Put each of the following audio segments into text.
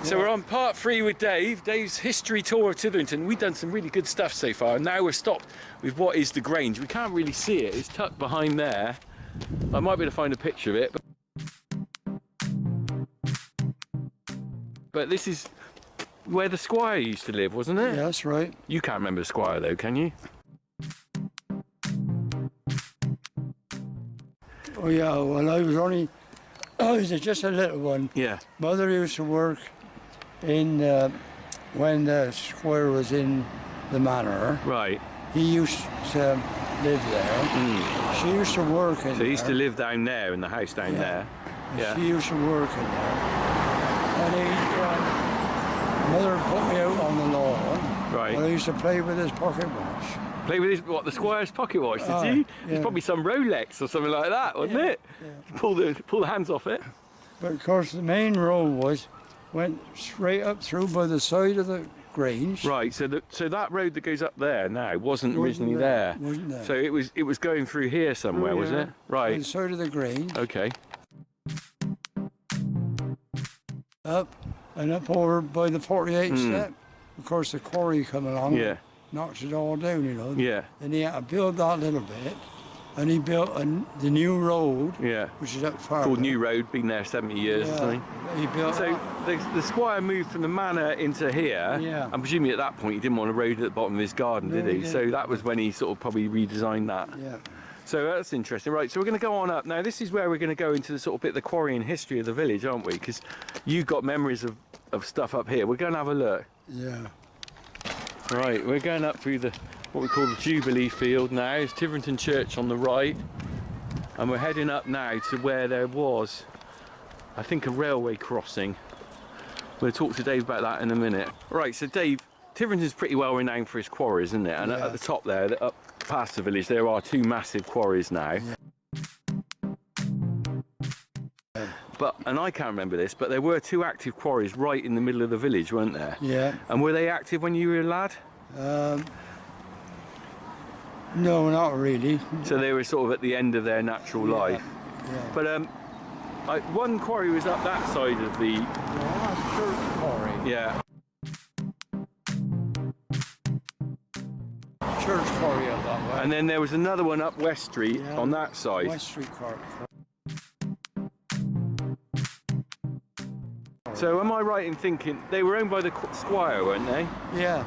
So we're on part 3 with Dave. Dave's history tour of Tytherington. We've done some really good stuff so far, and now we're stopped with what is the Grange. We can't really see it, it's tucked behind there. I might be able to find a picture of it. But this is where the squire used to live, wasn't it? Yeah, that's right. You can't remember the squire though, can you? Oh yeah, well I was just a little one. Yeah. Mother used to work in, when the squire was in the manor. Right. He used to live there. She used to work in there. So he used to live down there in the house down there. And Yeah. she used to work in there. And Mother put me out on the lawn. Right. And I used to play with his pocket watch. Play with his, what, the squire's pocket watch, did you? Yeah. It's probably some Rolex or something like that, wasn't it? Yeah. Pull the hands off it. But of course the main road went straight up through by the side of the Grange. Right, so that road that goes up there now wasn't originally there. Wasn't there. So it was going through here somewhere, was it? By the Right. side of the Grange. Okay. Up and up over by the 48 step. Of course the quarry come along. Yeah. Knocks it all down, you know. Yeah. And he had to build that little bit. And he built the new road, Yeah. which is up far. Called New Road, been there 70 years or something. He built So that. the squire moved from the manor into here. Yeah. I'm presuming at that point he didn't want a road at the bottom of his garden, No, did he he? So didn't. that was when he sort of probably redesigned that. Yeah. So that's interesting. Right, so we're going to go on up. Now this is where we're going to go into the sort of bit of the quarry and history of the village, aren't we? Because you've got memories of stuff up here. We're going to have a look. Yeah. Right, we're going up through what we call the Jubilee Field now. It's Tytherington Church on the right. And we're heading up now to where there was, I think, a railway crossing. We'll talk to Dave about that in a minute. Right, so Dave, Tytherington's pretty well renowned for is quarries, isn't it? And Yeah. at the top there, up past the village, there are 2 massive quarries now. Yeah. And I can't remember this, but there were 2 active quarries right in the middle of the village, weren't there? Yeah. And were they active when you were a lad? No, not really. So they were sort of at the end of their natural life. Yeah. But one quarry was up that side of the... Well, that's Church Quarry. Yeah. Church Quarry up that way. And then there was another one up West Street on that side. West Street Quarry. So am I right in thinking they were owned by the squire, weren't they? Yeah.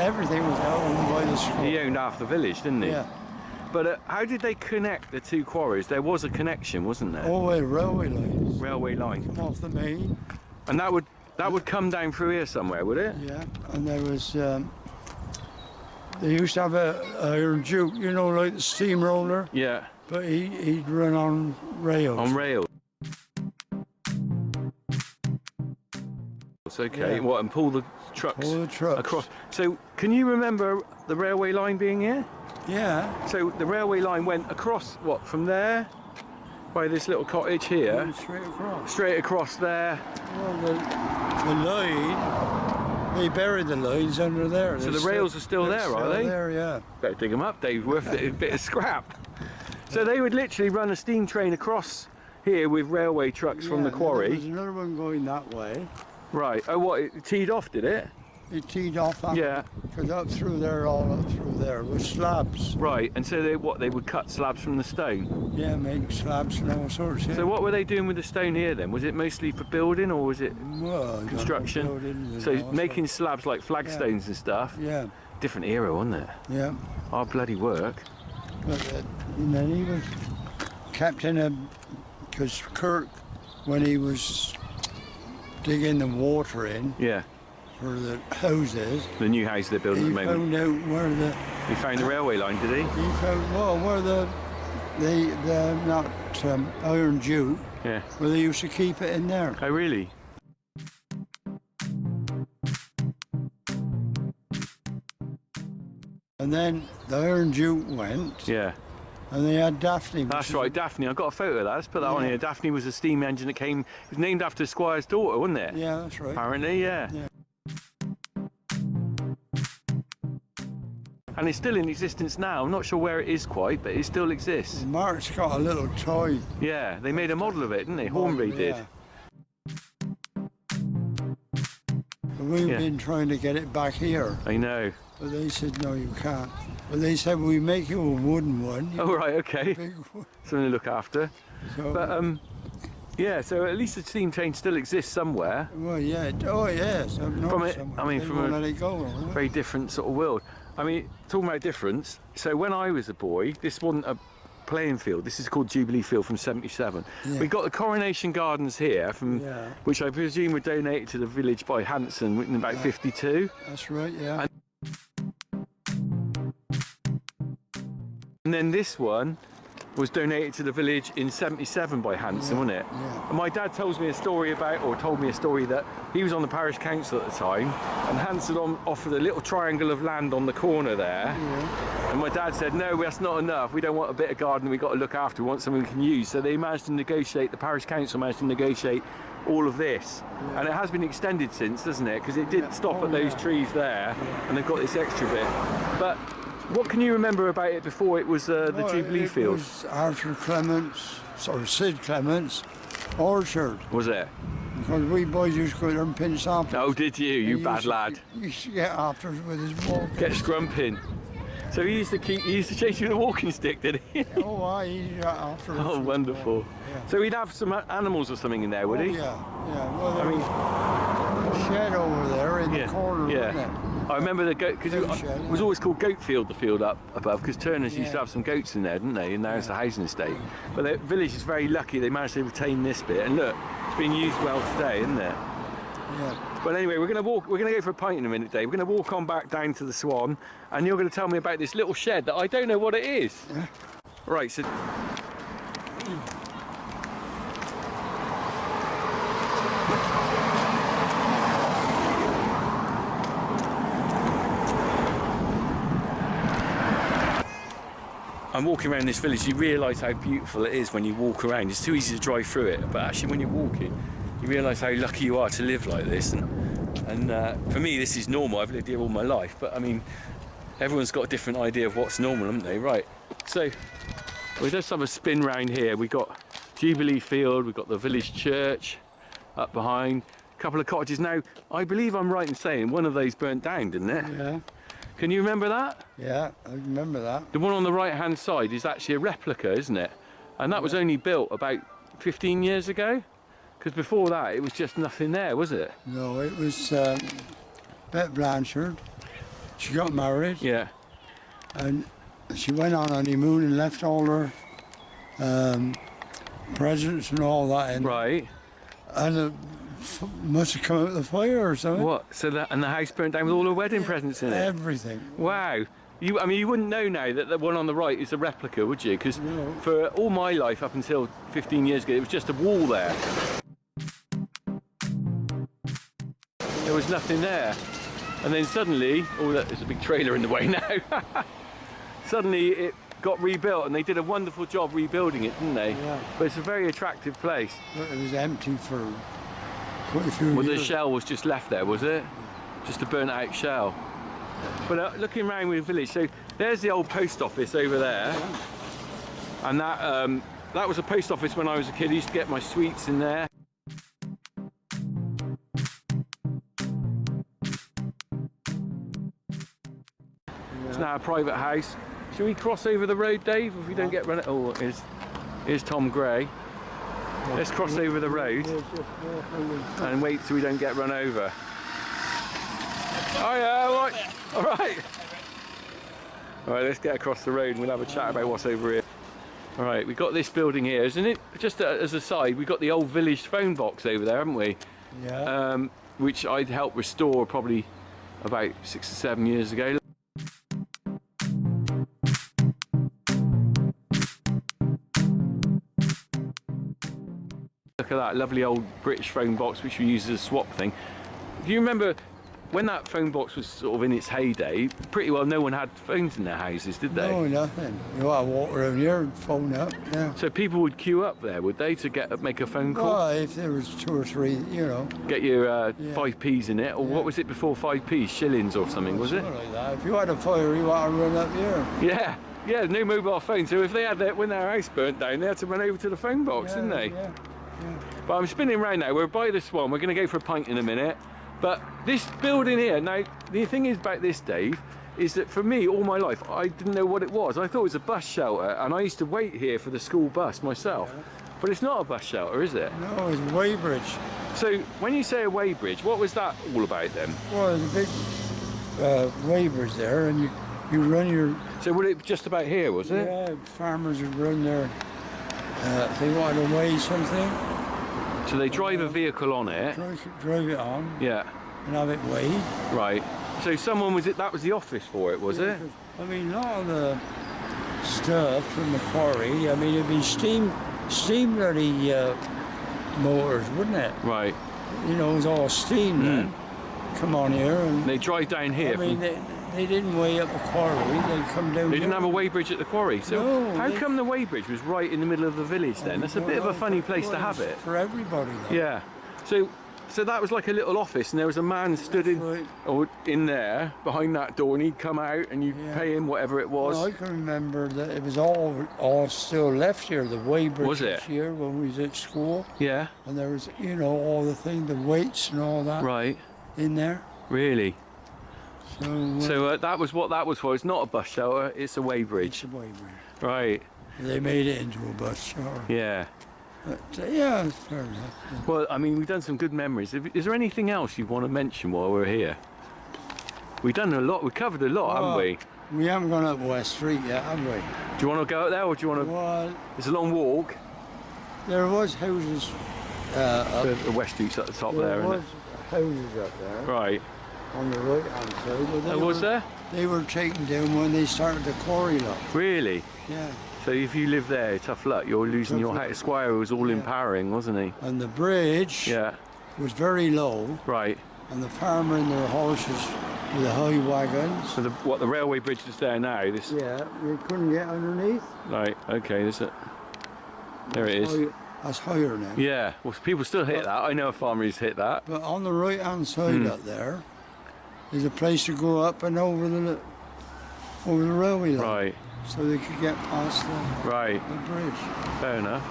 Everything was owned by the school. He owned half the village, didn't he? Yeah. But how did they connect the 2 quarries? There was a connection, wasn't there? All the railway lines. Railway line. Come off the main. And that would come down through here somewhere, would it? Yeah. And there was, they used to have a iron juke, you know, like the steamroller. Yeah. But he'd run on rails. On rails. Okay, Yeah. what, and pull the trucks, Pull the trucks. across. So can you remember the railway line being here? Yeah. So the railway line went across, what, from there, by this little cottage here, Went straight across. straight across there. Well, the line, they buried the lines under there. So They're the rails are still there, are they? There, yeah. Better dig them up, Dave, worth a bit of scrap. So they would literally run a steam train across here with railway trucks from the Yeah, quarry. There was another one going that way. Right, oh what, it teed off, did it? It teed off that Yeah. because up through there, all up through there with slabs. Right, and so they would cut slabs from the stone? Yeah, make slabs and all sorts. Yeah. So what were they doing with the stone here then? Was it mostly for building or was it Well, I don't know, construction? buildings and So all making slabs like flagstones and stuff. sorts. Yeah, Different era, wasn't it? yeah. Hard bloody work. But and then he was kept in a, because Kirk, when he was digging the water in Yeah, for the houses, the new house they're building he at the moment. found out where He found the railway line, did he? where the not iron juke, Yeah. where they used to keep it in there. Oh really? And then the iron juke went, Yeah. and they had Daphne. which That's is- right, Daphne. I've got a photo of that. Let's put that on Yeah. here. Daphne was a steam engine that came, it was named after Squire's daughter, wasn't it? Yeah, that's right. Apparently, yeah. Yeah. And it's still in existence now. I'm not sure where it is quite, but it still exists. Mark's got a little toy. Yeah, they made a model of it, didn't they? Hornby did. Yeah. We've been trying to get it back here, I know. but they said no, you can't. But they said we make you a wooden one. Oh right, okay. Big one. Something to look after. So, But yeah. So at least the steam train still exists somewhere. well, yeah. Oh, yes. I've known From it- someone. I mean, They from won't a let it go. will they? Very different sort of world. I mean, talking about difference. So when I was a boy, this wasn't a playing field. This is called Jubilee Field from '77. Yeah. We got the Coronation Gardens here, from Yeah. which I presume were donated to the village by Hanson in about '52. That's right. Yeah. And then this one was donated to the village in '77 by Hanson, wasn't it? Yeah. And my dad told me a story that he was on the parish council at the time, and Hanson offered a little triangle of land on the corner there. Yeah. And my dad said, no, that's not enough. We don't want a bit of garden we've got to look after. We want something we can use. So they managed to negotiate, the parish council managed to negotiate all of this. Yeah. And it has been extended since, doesn't it? Because it did Yeah. stop Oh, at those yeah. trees there, and they've got this extra bit. But what can you remember about it before it was the Well, Jubilee it Field? was Arthur Clements, or Sid Clements, orchard. Was it? Because we boys used to go there and pinch samples. Oh, did you? You He bad used to- lad. He used to get after us with his walking. Get scrumping. So he used to chase you with a walking stick, did he? Oh, I used to get after us. Oh, with- wonderful. Yeah. So he'd have some animals or something in there, would Oh, he? yeah, yeah. Well, I mean, a shed over there in yeah, the corner, yeah. wasn't it? I remember the goat, because Goat it shed, was yeah. always called Goat Field, the field up above, because Turners used to Yeah. have some goats in there, didn't they? And now it's a housing estate. But the village is very lucky they managed to retain this bit. And look, it's being used well today, isn't it? Yeah. But anyway, we're going to go for a pint in a minute, Dave. We're going to walk on back down to the Swan, and you're going to tell me about this little shed that I don't know what it is. Yeah. Right, so... I'm walking around this village, you realise how beautiful it is when you walk around. It's too easy to drive through it, but actually when you're walking, you realise how lucky you are to live like this. And for me, this is normal. I've lived here all my life, but I mean, everyone's got a different idea of what's normal, haven't they? Right, so we'll just have a spin round here. We've got Jubilee Field, we've got the village church up behind, a couple of cottages. Now, I believe I'm right in saying one of those burnt down, didn't it? Yeah. Can you remember that? Yeah, I remember that. The one on the right hand side is actually a replica, isn't it? And that was only built about 15 years ago? Because before that it was just nothing there, was it? No, it was Bette Blanchard. She got married Yeah. and she went on honeymoon and left all her presents and all that in. Right. And it must have come out of the fire or something. What? So that, and the house burnt down with all the wedding presents in it? Everything. Wow. I mean, you wouldn't know now that the one on the right is a replica, would you? Because No. for all my life up until 15 years ago, it was just a wall there. There was nothing there. And then suddenly, oh look, there's a big trailer in the way now. Suddenly it got rebuilt, and they did a wonderful job rebuilding it, didn't they? Yeah. But it's a very attractive place. But it was empty for quite a few Well, the years. shell was just left there, was it? Just a burnt out shell. But looking around with the village, so there's the old post office over there. And that was a post office when I was a kid. I used to get my sweets in there. It's now a private house. Shall we cross over the road, Dave, if we don't get run? Oh, here's Tom Gray. Let's cross over the road and wait till we don't get run over. Oh yeah, all right. All right, let's get across the road and we'll have a chat about what's over here. All right, we've got this building here, isn't it? Just as a side, we've got the old village phone box over there, haven't we? Yeah. Which I'd helped restore probably about 6 or 7 years ago. Look at that lovely old British phone box which we use as a swap thing. Do you remember when that phone box was sort of in its heyday, pretty well no one had phones in their houses, did they? No, nothing. You want to walk around here and phone up, yeah. So people would queue up there, would they, to make a phone call? Well, if there was 2 or 3, you know. Get your Yeah. 5p's in it, or what was it before 5p's? Shillings or something, was it? Something like that. If you had a fire, you want to run up here. Yeah, yeah, no mobile phone. So if they had that, when their house burnt down, they had to run over to the phone box, didn't they? Yeah. But I'm spinning around now. We're by the Swan. We're going to go for a pint in a minute. But this building here, now, the thing is about this, Dave, is that for me, all my life, I didn't know what it was. I thought it was a bus shelter, and I used to wait here for the school bus myself. Yeah. But it's not a bus shelter, is it? No, it's Weybridge. So when you say a weighbridge, what was that all about then? Well, there's a big Weybridge there, and you run your... So was it just about here, was it? Yeah, farmers would run their... if they wanted to weigh something, So they drive a vehicle on it. drive it on Yeah, and have it weighed. right. So someone that was the office for it, was it? I mean, a lot of the stuff from the quarry, I mean, it'd be steam bloody motors, wouldn't it? Right. You know, it was all steam then. Come on here and... They drive down here. I mean, they didn't weigh up the quarry, they come down They didn't here. have a weighbridge at the quarry. So No, how they- come the weighbridge was right in the middle of the village then? That's a bit of a funny place to Well, have it's it. For everybody. Then. Yeah. So that was like a little office, and there was a man stood Right. in there behind that door, and he'd come out and you'd Yeah. pay him whatever it was. Well, I can remember that it was all still left here, the Weybridge Was it? here when we was at school. Yeah. And there was, you know, all the things, the weights and all that Right. in there. Really. So, So that was what that was for. It's not a bus shelter. It's a it's weighbridge. a Weybridge. Right. They made it into a bus shelter. Yeah. But, yeah, it's fair enough. Well, I mean, we've done some good memories. Is there anything else you want to mention while we're here? We've done a lot. We covered a lot, haven't we? We haven't gone up West Street yet, have we? Do you want to go out there, or do you want to? Well, It's a long walk. there was houses up The West Street's at the top there, there isn't was houses up there it? Right. on the right hand side. But they Oh, was were- there? They were taken down when they started the quarry lot. Really? Yeah. So if you live there, tough luck. You're losing your Tough luck. house. Squire was all Yeah. empowering, wasn't he? And the bridge Yeah. was very low, Right. and the farmer and their horses with the high wagons. So the railway bridge is there now. This. Yeah, you couldn't get underneath. Right. Okay. There's it. There it is. That's higher now. Yeah. Well, people still hit that. I know a farmer who's hit that. But on the right hand side up there, there's a place to go up and over the railway line, Right. so they could get past Right. the bridge. Fair enough.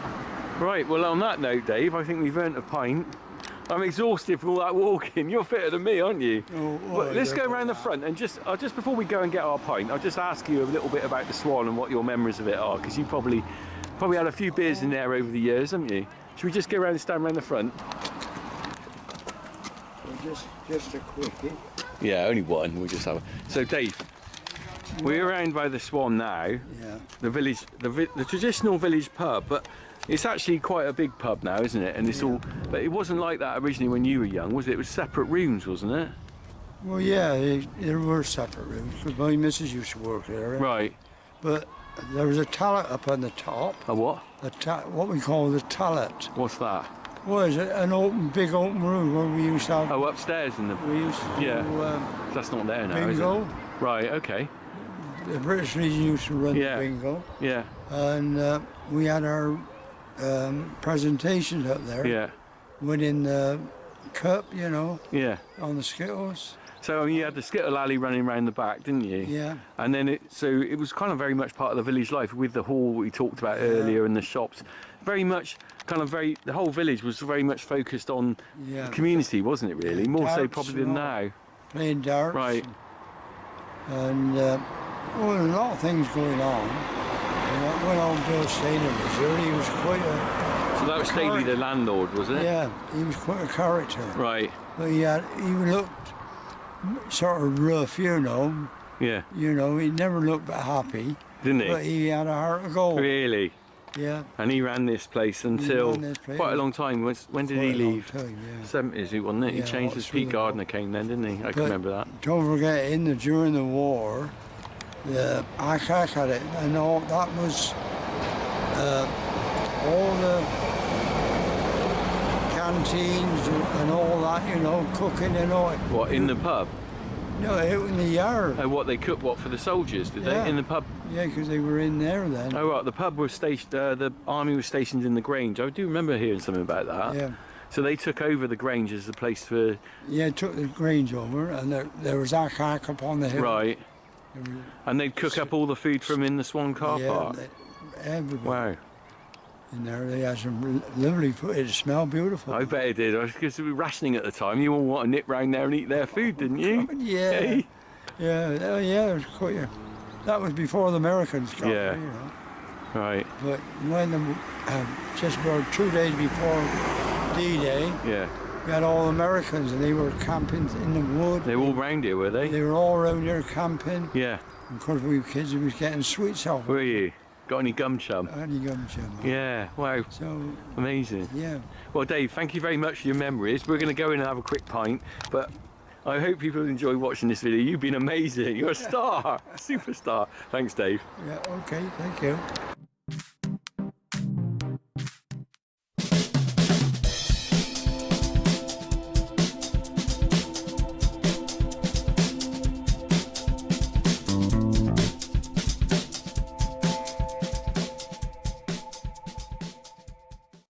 Right. Well, on that note, Dave, I think we've earned a pint. I'm exhausted from all that walking. You're fitter than me, aren't you? Oh, Well, let's yeah, go but around the front and just before we go and get our pint, I'll just ask you a little bit about the Swan and what your memories of it are, because you probably had a few beers in there over the years, haven't you? Should we just go around and stand around the front? Just a quickie. Yeah, only one. We'll just have. So, Dave, we're around by the Swan now, Yeah. the village, the traditional village pub, but it's actually quite a big pub now, isn't it? And it's all, but it wasn't like that originally when you were young, was it? It was separate rooms, wasn't it? Well, yeah, there were separate rooms because my missus used to work there. Right. But there was a tallet up on the top. A what? What we call the tallet. What's that? Was it an big open room where we used to have? Oh, upstairs in the. We used to Yeah. do That's not there now, is bingo. it? Right. Okay. The British Legion used to run Yeah. the bingo, Yeah. and we had our presentations up there. Yeah. Winning the cup, you know, Yeah. on the Skittles. So I mean, you had the Skittle Alley running around the back, didn't you? Yeah. And then it was kind of very much part of the village life with the hall we talked about earlier and the shops. Very much, the whole village was very much focused on Yeah. community, wasn't it? Really, more so Darts probably and than all. now. Playing darts. Right. And well, there were a lot of things going on. And when old Bill Stainer was here, he was quite a So that was Staley, the landlord, was it? yeah, he was quite a character. Right. But he looked sort of rough, you know. Yeah. You know, he never looked happy. Didn't he? But he had a heart of gold. Really. Yeah. And he ran this place until ran this place quite a long time. When did he Quite a long leave? time, yeah. 70s, wasn't it? He Yeah, changed that's as Pete really Gardner came then, didn't he? I can But- remember that. Don't forget, during the war, the ICAC had it, and all that was all the canteens and all that, you know, cooking and all. What, in the pub? No, out in the yard. Oh, what, they cooked what for the soldiers, did Yeah. they? In the pub? Yeah, because they were in there then. Oh, right, the pub was stationed, the army was stationed in the Grange. I do remember hearing something about that. Yeah. So they took over the Grange as the place for... Yeah, took the Grange over, and there was a hack up on the hill. Right. There was- And they'd cook up all the food from in the Swan car yeah, park? everybody Wow. in there. They had some lovely food. It smelled beautiful. I bet it did, because we were rationing at the time. You all want to nip round there and eat their food, didn't you? Yeah. Hey? Yeah, oh, yeah, it was quite, yeah. That was before the Americans got Yeah. there, you know. Right, But when just about 2 days before D-Day, yeah. we had all Americans, and they were camping in the wood. They were all round here, were they? They were all around here camping. Yeah. Of course, we kids was getting sweets off. Were you? Got any gum chum? Any gum chum. Yeah, wow, So, amazing. yeah. Well, Dave, thank you very much for your memories. We're going to go in and have a quick pint, but I hope people enjoy watching this video. You've been amazing. You're a star, a superstar. Thanks, Dave. Yeah, okay, thank you.